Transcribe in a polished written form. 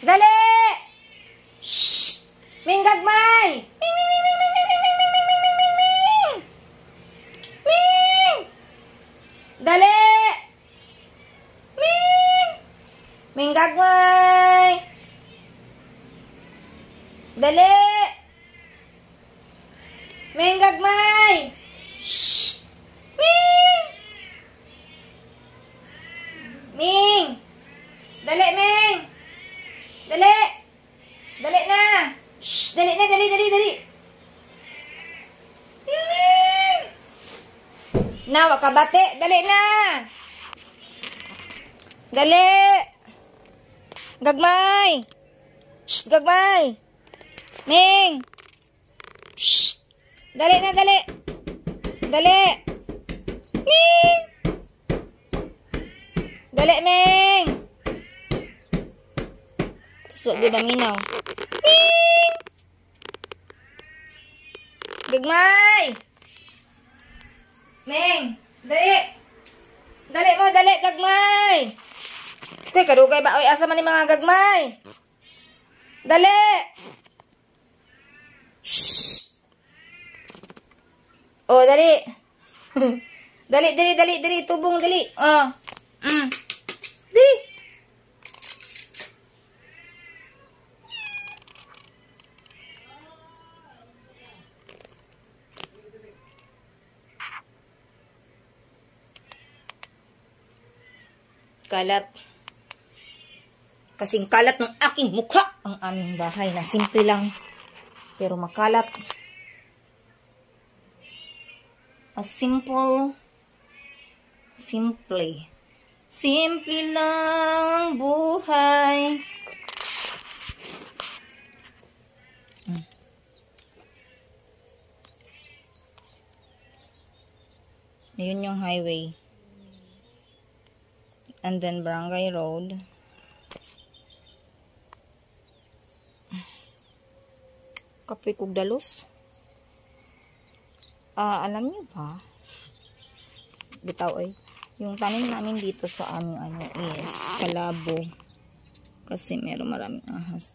Dali! Shhh! Ming gagmay! Ming, ming, ming, ming, ming, ming, ming, ming, ming, ming, ming, ming! Ming! Dali! Ming! Ming gagmay! Dali! Ming gagmay! Shhh! Ming! Ming! Dali, Ming! Dali! Dali na! Shhh! Dali na, dali, dali, dali! Ming! Nawa ka bate! Dali na! Dali! Gagmay! Shhh! Gagmay! Ming! Shhh! Dali na, dali! Dali! Ming! Dali, Ming! Suwag yun ang minaw. Ming! Gagmay! Ming! Dali! Dali mo, dali, gagmay! Teka, kadugay ba? Oy, asa man ni mga gagmay? Dali! Shhh! Oh, dali! Dali, dali, dali, dali, tubong, dali. Oh. Dali! Kalat. Kasing kalat ng aking mukha ang aming bahay na simple lang. Pero makalat. A simple. Simple. Simple lang ang buhay. Ayun yung highway. And then Barangay Road. Kapoy kog dalos. Alam niyo ba? Bitaw ay. Yung tanim namin dito sa aming ano is kalabo. Kasi meron maraming ahas.